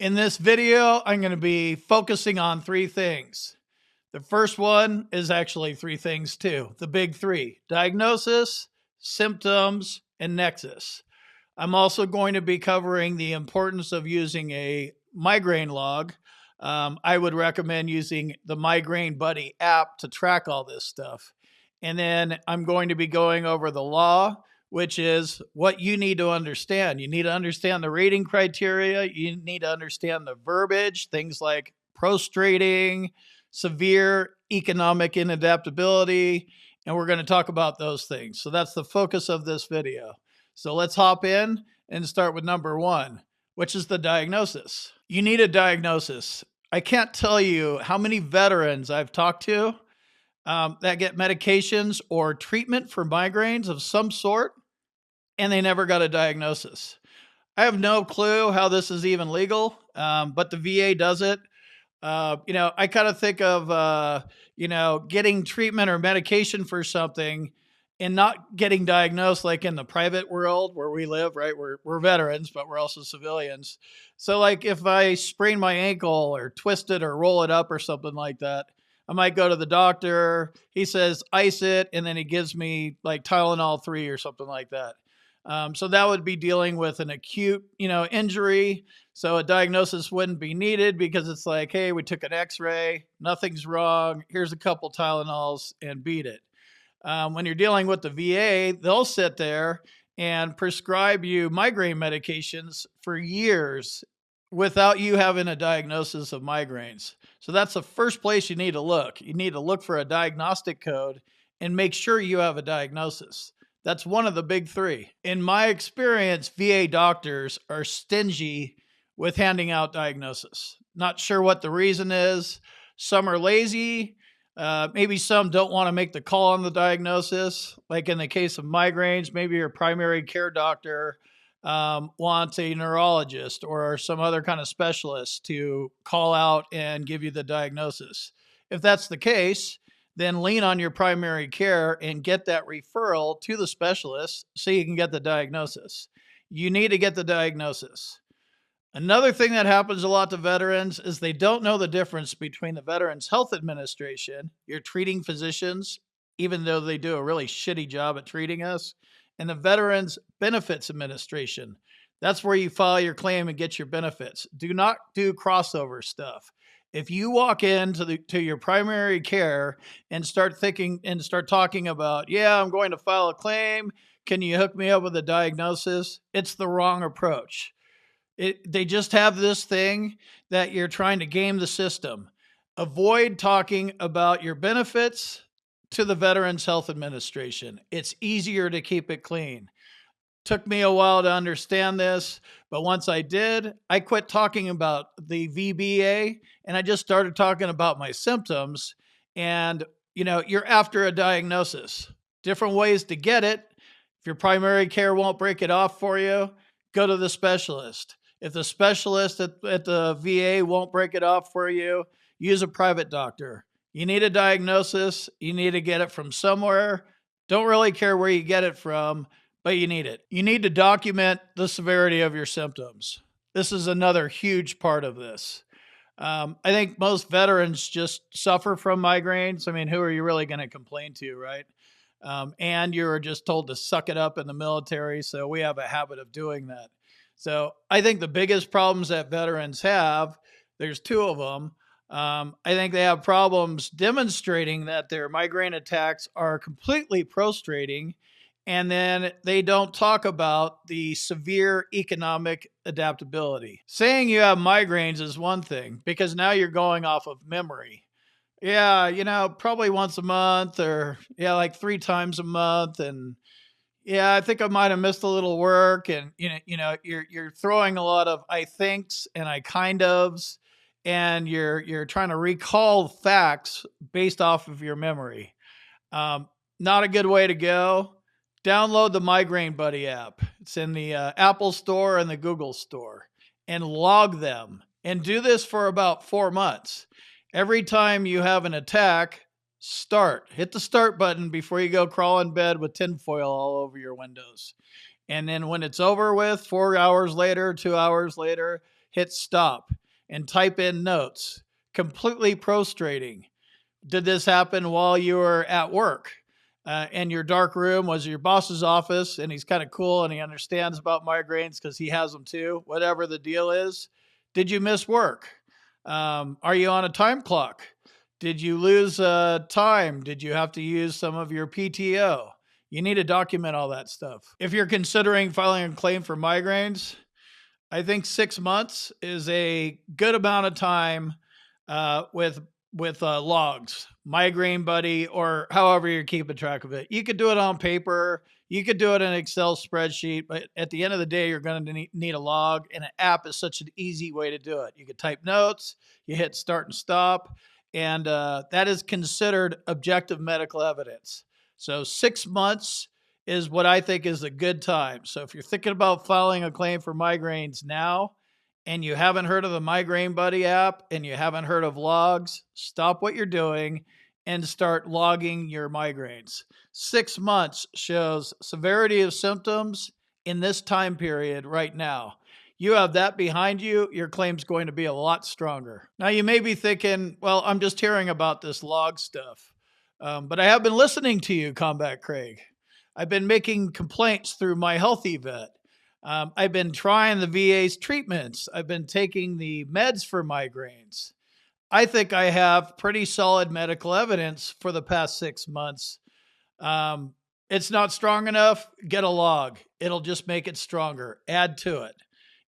In this video, I'm going to be focusing on three things. The first one is actually three things too. The big three: diagnosis, symptoms, and nexus. I'm also going to be covering the importance of using a migraine log. I would recommend using the Migraine Buddy app to track all this stuff. And then I'm going to be going over the law, which is what you need to understand. You need to understand the rating criteria. You need to understand the verbiage, things like prostrating, severe economic inadaptability, and we're going to talk about those things. So that's the focus of this video. So let's hop in and start with number one, which is the diagnosis. You need a diagnosis. I can't tell you how many veterans I've talked to that get medications or treatment for migraines of some sort, and they never got a diagnosis. I have no clue how this is even legal, but the VA does it. I kind of think of, getting treatment or medication for something and not getting diagnosed like in the private world where we live, right? We're veterans, but we're also civilians. So like if I sprain my ankle or twist it or roll it up or something like that, I might go to the doctor. He says, ice it. And then he gives me like Tylenol 3 or something like that. So that would be dealing with an acute, injury. So a diagnosis wouldn't be needed because it's like, hey, we took an x-ray, nothing's wrong. Here's a couple Tylenols and beat it. When you're dealing with the VA, they'll sit there and prescribe you migraine medications for years without you having a diagnosis of migraines. So that's the first place you need to look. You need to look for a diagnostic code and make sure you have a diagnosis. That's one of the big three. In my experience, VA doctors are stingy with handing out diagnosis. Not sure what the reason is. Some are lazy. Maybe some don't want to make the call on the diagnosis. Like in the case of migraines, maybe your primary care doctor wants a neurologist or some other kind of specialist to call out and give you the diagnosis. If that's the case, then lean on your primary care and get that referral to the specialist so you can get the diagnosis. You need to get the diagnosis. Another thing that happens a lot to veterans is they don't know the difference between the Veterans Health Administration, your treating physicians, even though they do a really shitty job at treating us, and the Veterans Benefits Administration. That's where you file your claim and get your benefits. Do not do crossover stuff. If you walk into your primary care and start talking about, yeah, I'm going to file a claim, can you hook me up with a diagnosis? It's the wrong approach. They just have this thing that you're trying to game the system. Avoid talking about your benefits to the Veterans Health Administration. It's easier to keep it clean. Took me a while to understand this, but once I did, I quit talking about the VBA and I just started talking about my symptoms. And, you're after a diagnosis. Different ways to get it. If your primary care won't break it off for you, go to the specialist. If the specialist at the VA won't break it off for you, use a private doctor. You need a diagnosis. You need to get it from somewhere. Don't really care where you get it from, but you need it. You need to document the severity of your symptoms. This is another huge part of this. I think most veterans just suffer from migraines. I mean, who are you really going to complain to, right? And you're just told to suck it up in the military. So we have a habit of doing that. So I think the biggest problems that veterans have, there's two of them. I think they have problems demonstrating that their migraine attacks are completely prostrating, and then they don't talk about the severe economic adaptability. Saying you have migraines is one thing because now you're going off of memory. Yeah, probably once a month or like 3 times a month, and yeah, I think I might have missed a little work, and you're throwing a lot of I thinks and I kind ofs, and you're trying to recall facts based off of your memory. Not a good way to go. Download the Migraine Buddy app. It's in the Apple Store and the Google Store, and log them. And do this for about 4 months. Every time you have an attack, hit the start button before you go crawl in bed with tinfoil all over your windows. And then when it's over with, 4 hours later, 2 hours later, hit stop and type in notes. Completely prostrating. Did this happen while you were at work? And your dark room was your boss's office, and he's kind of cool and he understands about migraines because he has them too, whatever the deal is. Did you miss work? Are you on a time clock? Did you lose time? Did you have to use some of your PTO? You need to document all that stuff. If you're considering filing a claim for migraines, I think 6 months is a good amount of time with logs, Migraine Buddy, or however you're keeping track of it. You could do it on paper. You could do it in an Excel spreadsheet, but at the end of the day, you're going to need a log, and an app is such an easy way to do it. You could type notes, you hit start and stop, and that is considered objective medical evidence. So 6 months is what I think is a good time. So if you're thinking about filing a claim for migraines now, and you haven't heard of the Migraine Buddy app and you haven't heard of logs, stop what you're doing and start logging your migraines. 6 months shows severity of symptoms in this time period right now. You have that behind you, your claim's going to be a lot stronger. Now, you may be thinking, well, I'm just hearing about this log stuff. But I have been listening to you, Combat Craig. I've been making complaints through my Healthy Vet. I've been trying the VA's treatments. I've been taking the meds for migraines. I think I have pretty solid medical evidence for the past 6 months. It's not strong enough, get a log. It'll just make it stronger. Add to it.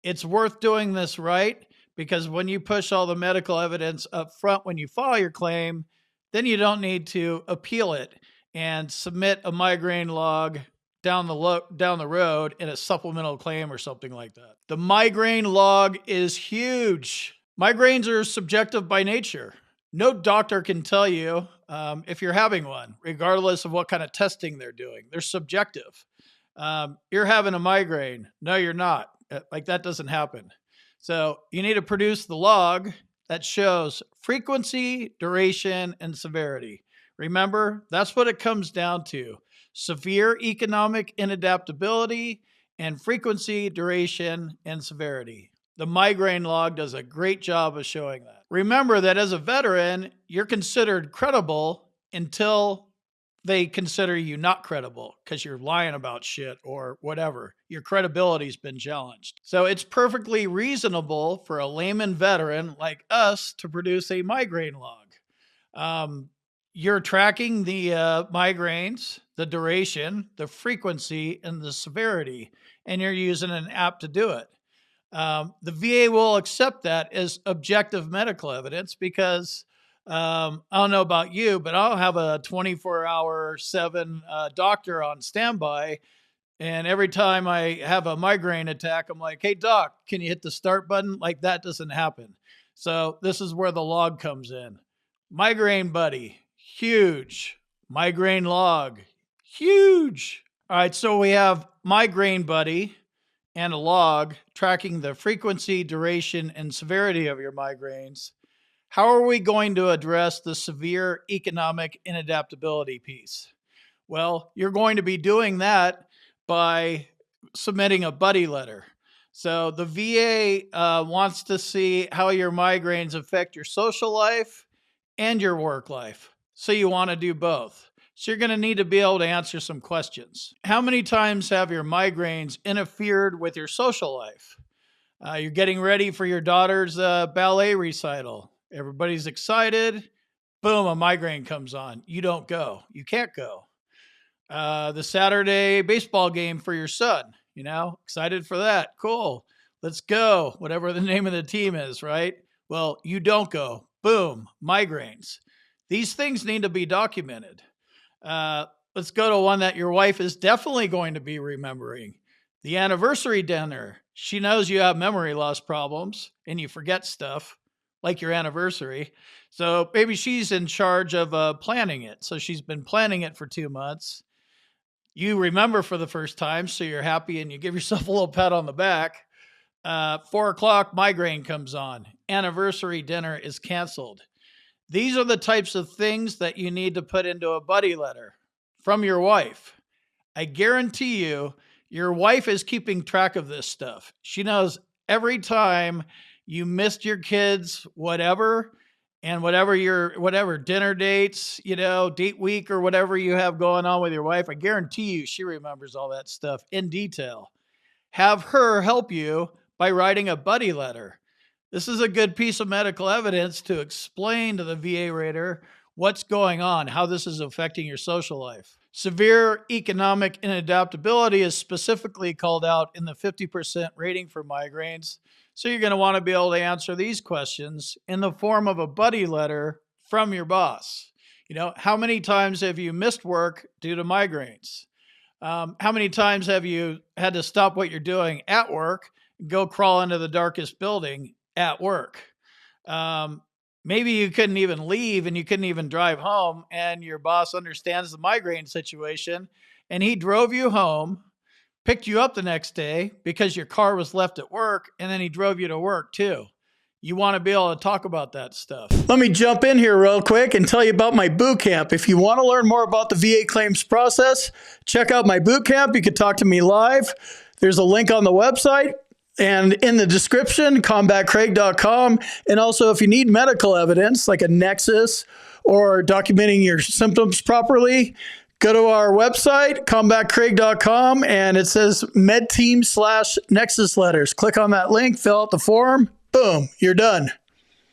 It's worth doing this right, because when you push all the medical evidence up front when you file your claim, then you don't need to appeal it and submit a migraine log down the road in a supplemental claim or something like that. The migraine log is huge. Migraines are subjective by nature. No doctor can tell you if you're having one, regardless of what kind of testing they're doing. They're subjective. You're having a migraine. No, you're not. Like, that doesn't happen. So you need to produce the log that shows frequency, duration, and severity. Remember, that's what it comes down to. Severe economic inadaptability and frequency, duration, and severity. The Migraine Log does a great job of showing that. Remember that as a veteran, you're considered credible until they consider you not credible because you're lying about shit or whatever. Your credibility's been challenged. So it's perfectly reasonable for a layman veteran like us to produce a migraine log. You're tracking the migraines, the duration, the frequency, and the severity, and you're using an app to do it. The VA will accept that as objective medical evidence because I don't know about you, but I'll have a 24/7 doctor on standby. And every time I have a migraine attack, I'm like, hey, doc, can you hit the start button? Like, that doesn't happen. So this is where the log comes in. Migraine Buddy, huge. Migraine Log, huge. All right, so we have Migraine Buddy and a log tracking the frequency, duration, and severity of your migraines. How are we going to address the severe economic inadaptability piece? Well, you're going to be doing that by submitting a buddy letter. So the VA wants to see how your migraines affect your social life and your work life. So you want to do both. So you're going to need to be able to answer some questions. How many times have your migraines interfered with your social life? You're getting ready for your daughter's ballet recital. Everybody's excited. Boom, a migraine comes on. You don't go. You can't go. The Saturday baseball game for your son, excited for that. Cool. Let's go. Whatever the name of the team is, right? Well, you don't go. Boom, migraines. These things need to be documented. Let's go to one that your wife is definitely going to be remembering. The anniversary dinner. She knows you have memory loss problems and you forget stuff like your anniversary. So maybe she's in charge of planning it. So she's been planning it for 2 months. You remember for the first time, so you're happy and you give yourself a little pat on the back. 4 o'clock, migraine comes on. Anniversary dinner is canceled. These are the types of things that you need to put into a buddy letter from your wife. I guarantee you, your wife is keeping track of this stuff. She knows every time you missed your kids, whatever, and whatever dinner dates, date week or whatever you have going on with your wife, I guarantee you she remembers all that stuff in detail. Have her help you by writing a buddy letter. This is a good piece of medical evidence to explain to the VA rater what's going on, how this is affecting your social life. Severe economic inadaptability is specifically called out in the 50% rating for migraines. So you're going to want to be able to answer these questions in the form of a buddy letter from your boss. How many times have you missed work due to migraines? How many times have you had to stop what you're doing at work and go crawl into the darkest building at work? Maybe you couldn't even leave and you couldn't even drive home, and your boss understands the migraine situation and he drove you home, picked you up the next day because your car was left at work, and then he drove you to work too. You want to be able to talk about that stuff. Let me jump in here real quick and tell you about my boot camp. If you want to learn more about the VA claims process, check out my boot camp. You can talk to me live. There's a link on the website and in the description, combatcraig.com. And also, if you need medical evidence like a nexus or documenting your symptoms properly, go to our website, combatcraig.com, and it says medteam/nexus letters. Click on that link, fill out the form. Boom, you're done.